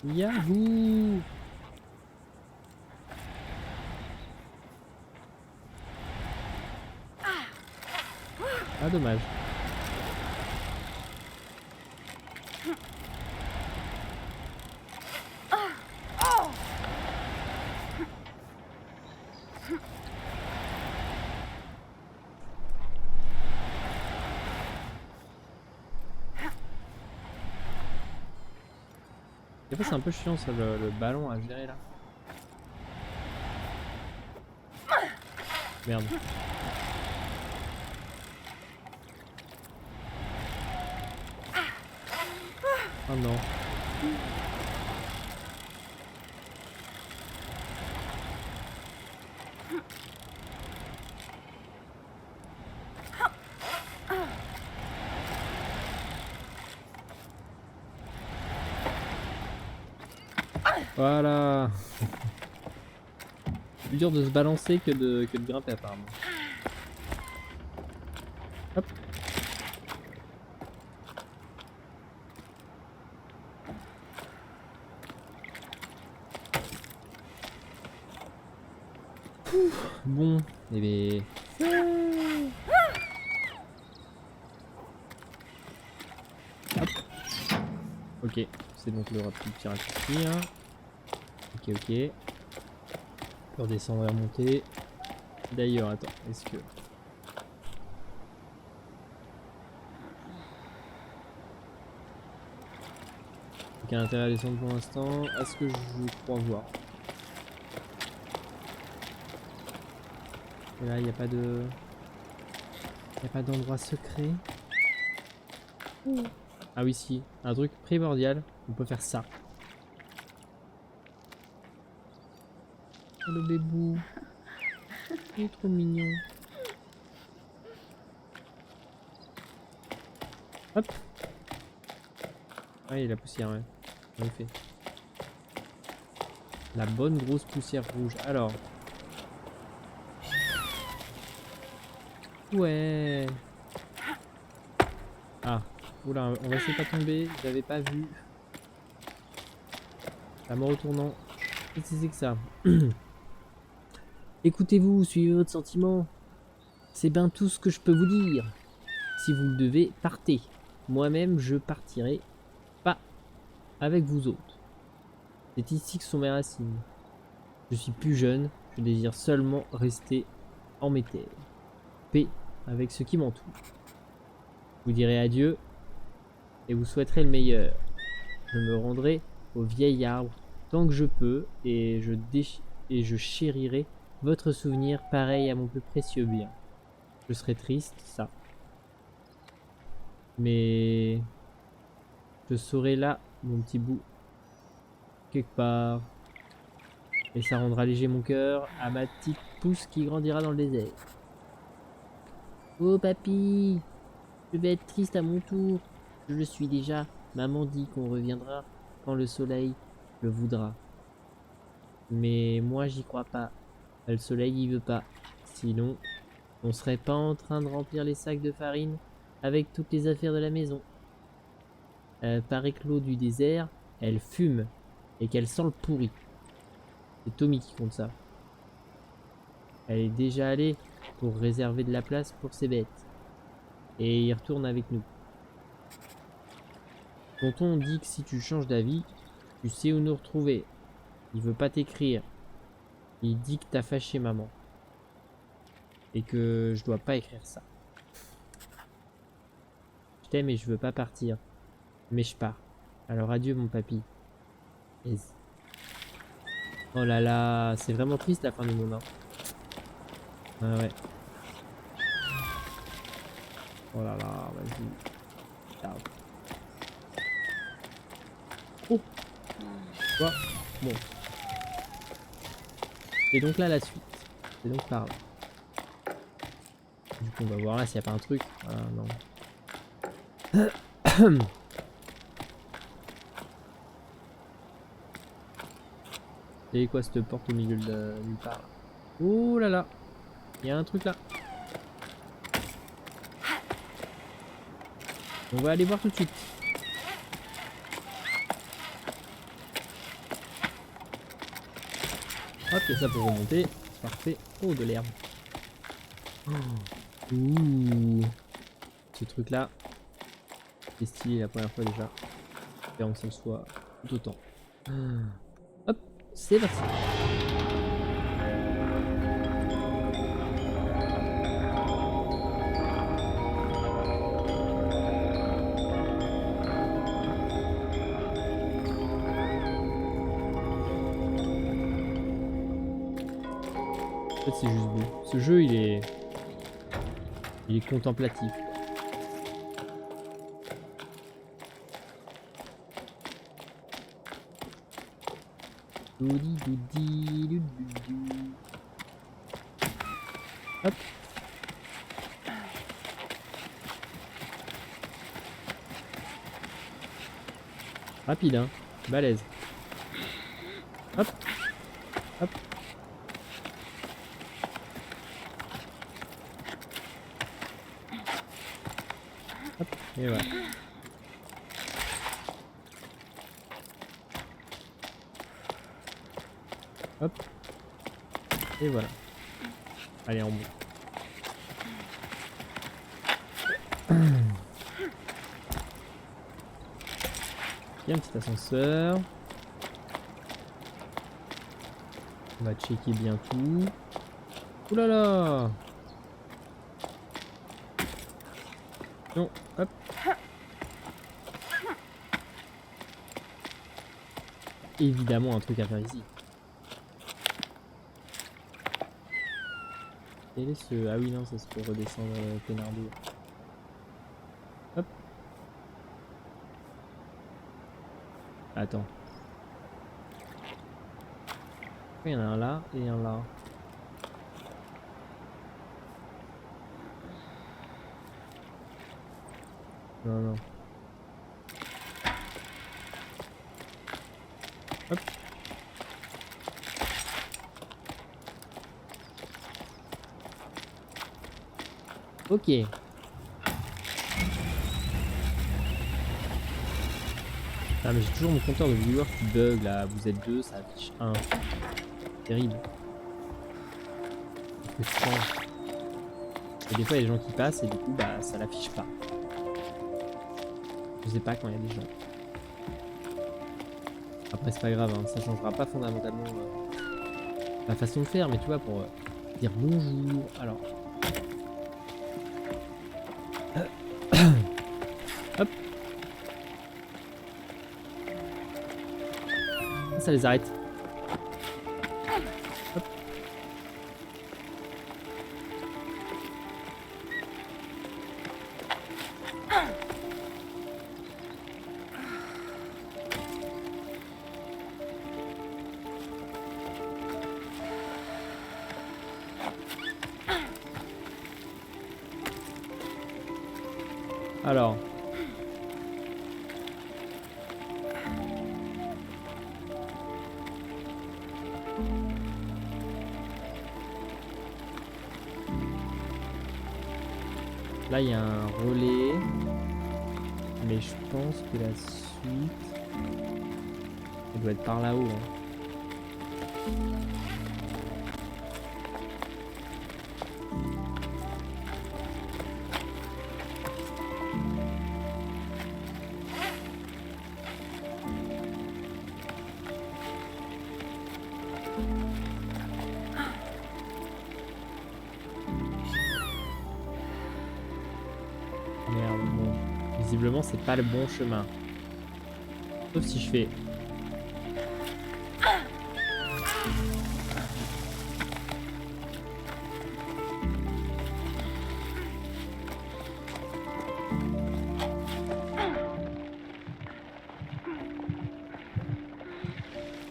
Yahoo! Ah dommage. Des fois c'est un peu chiant ça le ballon à gérer là. Merde. Oh non. Voilà. Plus dur de se balancer que de grimper apparemment. Hop. Bon, et ben. Hop. Ok, c'est donc le rapide tir ici. Hein. Ok, ok. On peut redescendre et remonter. D'ailleurs, attends, est-ce que. Aucun intérêt à descendre pour l'instant. À ce que je crois voir. Et là, il n'y a pas de. Il n'y a pas d'endroit secret. Ah oui, si. Un truc primordial. On peut faire ça. Oh, le bébou. Il est trop mignon. Hop. Ah, il y a la poussière, ouais. En effet. La bonne grosse poussière rouge. Alors. Ouais. Ah. Oula, on va essayer de pas tomber. J'avais pas vu. La mort au tournant. Qu'est-ce que c'est que ça? Écoutez-vous, suivez votre sentiment. C'est bien tout ce que je peux vous dire. Si vous le devez, partez. Moi-même, je partirai pas avec vous autres. C'est ici que sont mes racines. Je suis plus jeune, je désire seulement rester en mes terres. Paix avec ce qui m'entoure. Vous direz adieu et vous souhaiterez le meilleur. Je me rendrai au vieil arbre tant que je peux et je chérirai votre souvenir pareil à mon plus précieux bien. Je serai triste, ça. Mais je serai là, mon petit bout, quelque part. Et ça rendra léger mon cœur à ma petite pousse qui grandira dans le désert. Oh papy, je vais être triste à mon tour. Je le suis déjà. Maman dit qu'on reviendra quand le soleil le voudra. Mais moi j'y crois pas. Le soleil il veut pas. Sinon, on serait pas en train de remplir les sacs de farine avec toutes les affaires de la maison. Paraît que l'eau du désert, elle fume et qu'elle sent le pourri. C'est Tommy qui compte ça. Elle est déjà allée pour réserver de la place pour ses bêtes. Et il retourne avec nous. Tonton dit que si tu changes d'avis, tu sais où nous retrouver. Il veut pas t'écrire. Il dit que t'as fâché maman. Et que je dois pas écrire ça. Je t'aime et je veux pas partir. Mais je pars. Alors adieu mon papy. Yes. Oh là là, c'est vraiment triste la fin du monde. Hein. Ah ouais. Oh là là, vas-y. Ciao. Oh. Quoi? Bon. Et donc là la suite. C'est donc par là. Du coup on va voir là s'il n'y a pas un truc. Ah non. C'est quoi cette porte au milieu de nulle part là? Oh là là. Il y a un truc là. On va aller voir tout de suite. Hop, il y a ça pour remonter. Parfait. Oh, de l'herbe. Oh. Ouh. Ce truc là. C'est stylé la première fois déjà. Espérons que ça le soit tout autant. Hop, c'est parti. En fait, c'est juste beau. Ce jeu, il est contemplatif. Doudi doudi doudou. Hop. Rapide, hein. Balèze. Hop. Hop. Hop. Et voilà. Hop. Et voilà. Allez, en bout. Il y a un petit ascenseur. On va checker bien tout. Ouh là là! Non, hop. Évidemment un truc à faire ici. Quel est ce... Ah oui non, ça c'est pour redescendre Pénardo. Hop. Attends. Il y en a un là et un là. Non, non. Hop. Ok. Ah mais j'ai toujours mon compteur de viewers qui bug là. Vous êtes deux, ça affiche 1. Terrible. C'est frustrant. Et des fois il y a des gens qui passent et du coup bah ça l'affiche pas. Je sais pas quand il y a des gens. Après c'est pas grave, hein, ça changera pas fondamentalement la façon de faire, mais tu vois pour dire bonjour. Alors. Hop. Ça les arrête. Hop. Alors. Là, il y a un relais. Mais je pense que la suite... Elle doit être par là-haut. Hein. Merde, bon. Visiblement, c'est pas le bon chemin. Sauf si je fais...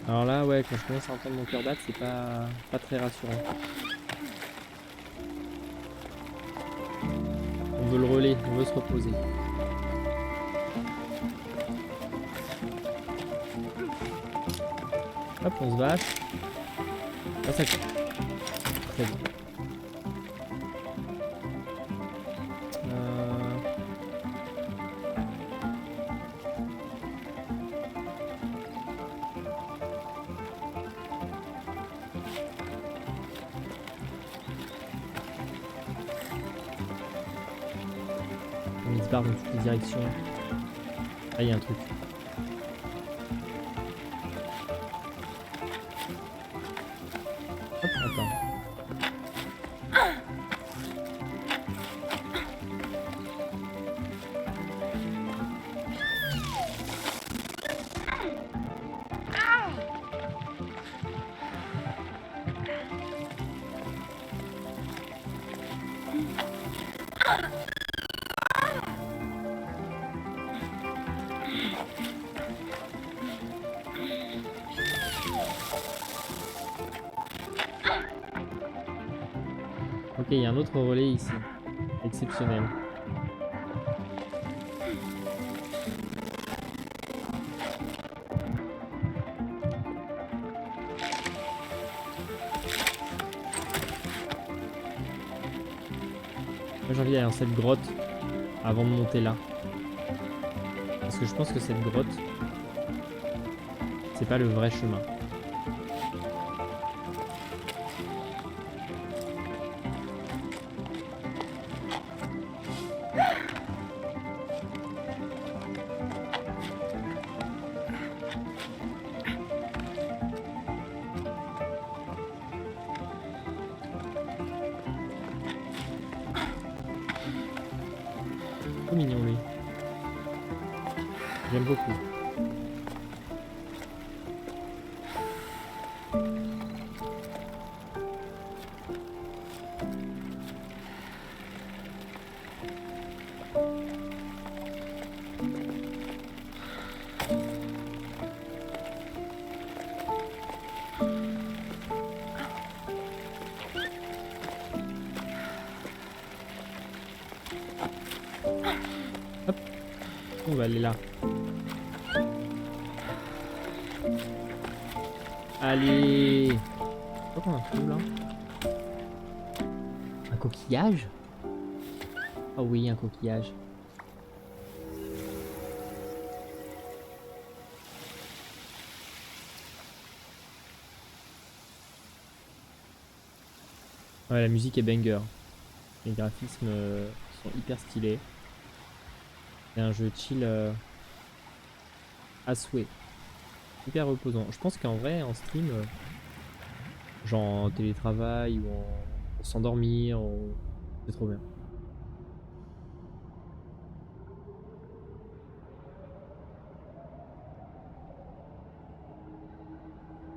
Alors là, ouais, quand je commence à entendre mon cœur battre, c'est pas très rassurant. On veut le relais, on veut se reposer. Hop, on se vache. Ah, ça... Très bien. On se barre dans toutes les directions. Ah, il y a un truc. Hop, attends. Ok, il y a un autre relais ici. Exceptionnel. Moi j'ai envie d'aller dans cette grotte avant de monter là. Parce que je pense que cette grotte, c'est pas le vrai chemin. Trop mignon lui. J'aime beaucoup. Hop, on va aller là. Allez. Pourquoi on a trouve là? Un coquillage? Oh oui, un coquillage. Ouais, la musique est banger. Les graphismes sont hyper stylés. C'est un jeu chill à souhait. Hyper reposant. Je pense qu'en vrai, en stream, genre en télétravail ou pour s'endormir, c'est trop bien.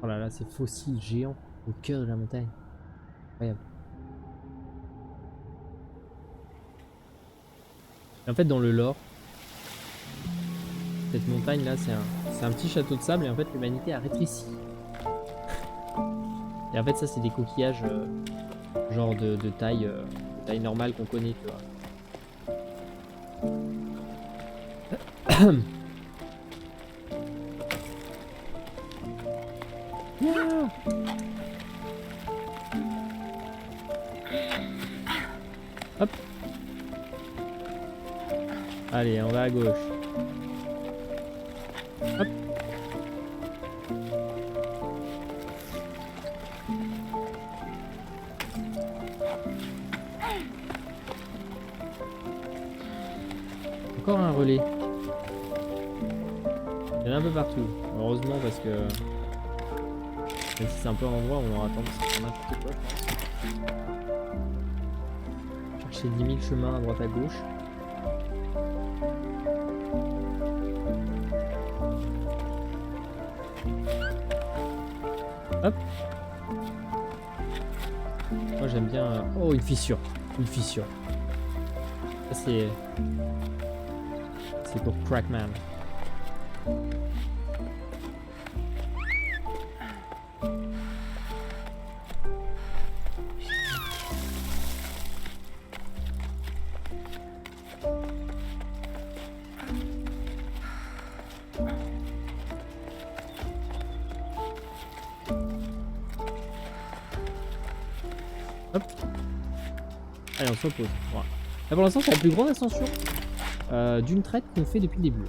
Oh là là, ces fossiles géants au cœur de la montagne. Incroyable. Et en fait, dans le lore, cette montagne là, c'est un petit château de sable et en fait, l'humanité a rétréci. Et en fait, ça, c'est des coquillages genre de taille normale qu'on connaît, tu vois. Hop. Allez, on va à gauche. Hop. Encore un relais. Il y en a un peu partout. Heureusement parce que même si c'est un peu un endroit où on aura tendance à faire n'importe quoi, je pense. Chercher 10 000 chemins à droite à gauche. Hop. Moi j'aime bien... Oh, une fissure. Une fissure. Ça c'est... C'est pour Crackman. Hop. Allez, on se repose. Voilà. Là pour l'instant c'est la plus grande ascension d'une traite qu'on fait depuis le début.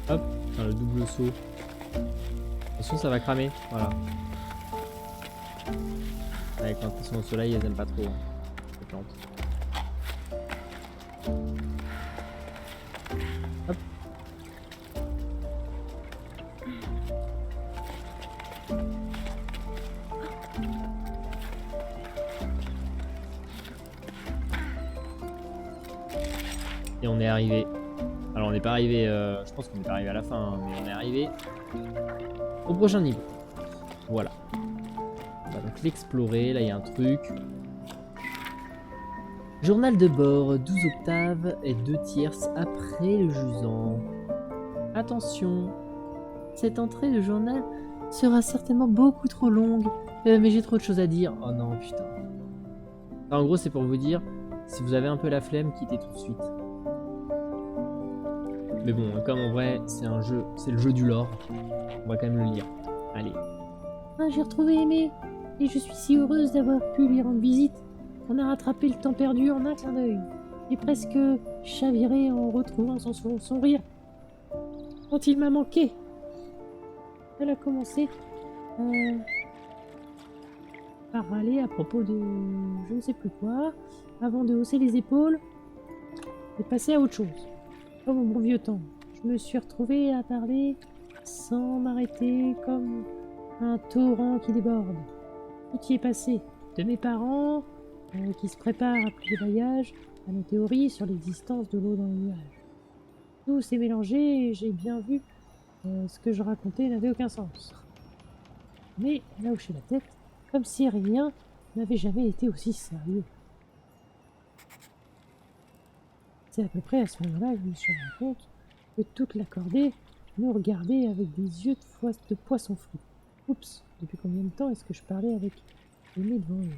Hop, enfin, le double saut. Attention, ça va cramer. Voilà. Ouais, quand elles sont au soleil, elles aiment pas trop les plantes. Hop. Et on est arrivé. Alors on n'est pas arrivé, je pense qu'on n'est pas arrivé à la fin, hein, mais on est arrivé au prochain niveau. Voilà. On va donc l'explorer, là il y a un truc. Journal de bord, 12 octaves et 2 tierces après le jusant. Attention, cette entrée de journal sera certainement beaucoup trop longue, mais j'ai trop de choses à dire. Oh non, putain. En gros, c'est pour vous dire, si vous avez un peu la flemme, quittez tout de suite. Mais bon, comme en vrai, c'est un jeu, c'est le jeu du lore, on va quand même le lire. Allez. Ah, j'ai retrouvé Aimé, et je suis si heureuse d'avoir pu lui rendre visite. On a rattrapé le temps perdu en un clin d'œil. J'ai presque chaviré en retrouvant son rire. Quand il m'a manqué. Elle a commencé par râler à propos de je ne sais plus quoi, avant de hausser les épaules et passer à autre chose. Comme au bon vieux temps. Je me suis retrouvée à parler sans m'arrêter, comme un torrent qui déborde. Tout y est passé. De mes parents, qui se préparent après le voyage, à nos théories sur l'existence de l'eau dans les nuages. Tout s'est mélangé et j'ai bien vu ce que je racontais n'avait aucun sens. Mais elle a hoché la tête, comme si rien n'avait jamais été aussi sérieux. C'est à peu près à ce moment-là que je me suis rendu compte que toute la cordée me regardait avec des yeux de poisson frit. Oups, depuis combien de temps est-ce que je parlais avec Aimé devant eux?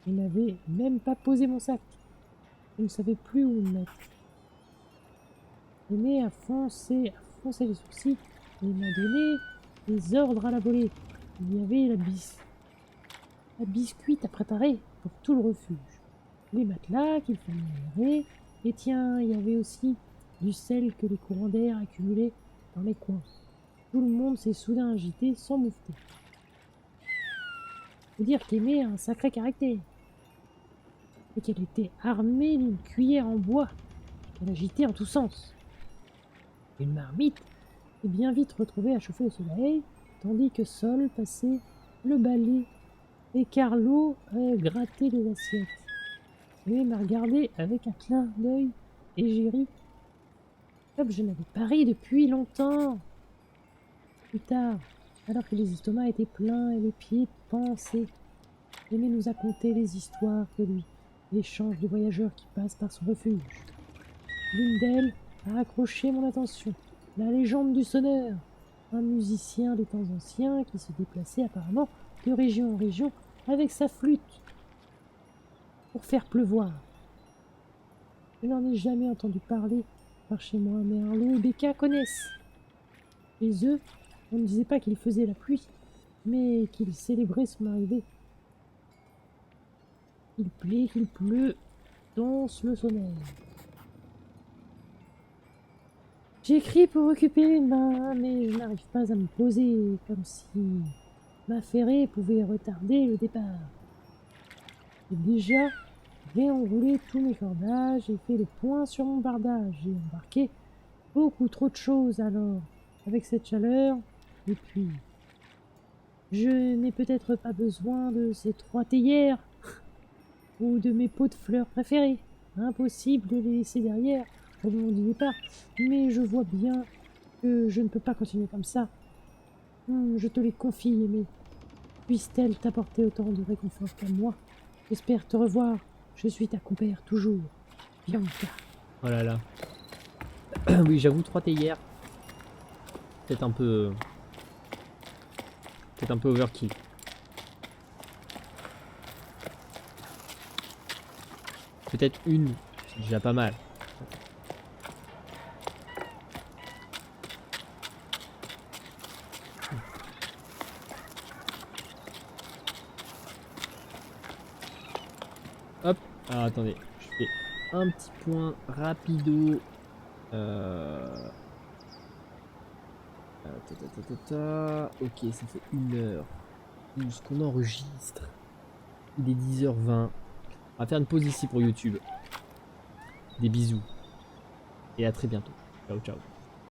Je n'avais même pas posé mon sac. Je ne savais plus où le mettre. Aimé a foncé les sourcils et m'a donné des ordres à la volée. Il y avait la biscuite à préparer pour tout le refuge. Les matelas qu'il fallait aérer. Et tiens, il y avait aussi du sel que les courants d'air accumulaient dans les coins. Tout le monde s'est soudain agité sans moufter. Faut dire qu'Aimé a un sacré caractère. Et qu'elle était armée d'une cuillère en bois qu'elle agitait en tous sens. Une marmite est bien vite retrouvée à chauffer au soleil, tandis que Sol passait le balai et Carlo grattait les assiettes. Aimé m'a regardé avec un clin d'œil et j'ai ri. Comme je n'avais pas ri depuis longtemps. Plus tard, alors que les estomacs étaient pleins et les pieds pensés, Aimé nous a conté les histoires de lui, l'échange de voyageurs qui passent par son refuge. L'une d'elles a accroché mon attention, la légende du sonneur, un musicien des temps anciens qui se déplaçait apparemment de région en région avec sa flûte pour faire pleuvoir. Je n'en ai jamais entendu parler par chez moi, mais Arlo et Becca connaissent. Chez eux, on ne disait pas qu'il faisait la pluie, mais qu'ils célébraient son arrivée. Il plaît, qu'il pleut, danse le soleil. J'écris pour occuper une main, mais je n'arrive pas à me poser, comme si ma ferrée pouvait retarder le départ. J'ai déjà réenroulé tous mes cordages et fait le point sur mon bardage. J'ai embarqué beaucoup trop de choses alors, avec cette chaleur, et puis je n'ai peut-être pas besoin de ces 3 théières ou de mes pots de fleurs préférés. Impossible de les laisser derrière au moment du départ, mais je vois bien que je ne peux pas continuer comme ça. Je te les confie, mais puisse-t-elle t'apporter autant de réconfort qu'à moi? J'espère te revoir. Je suis ta compère toujours. Bianca. Oh là là. Oui, j'avoue, 3 théières. Peut-être un peu... Peut-être un peu overkill. Peut-être une, c'est déjà pas mal. Hop. Alors attendez, je fais un petit point rapido. Ok, ça fait 1h. Ce qu'on enregistre. Il est 10h20. On va faire une pause ici pour YouTube. Des bisous. Et à très bientôt. Ciao, ciao.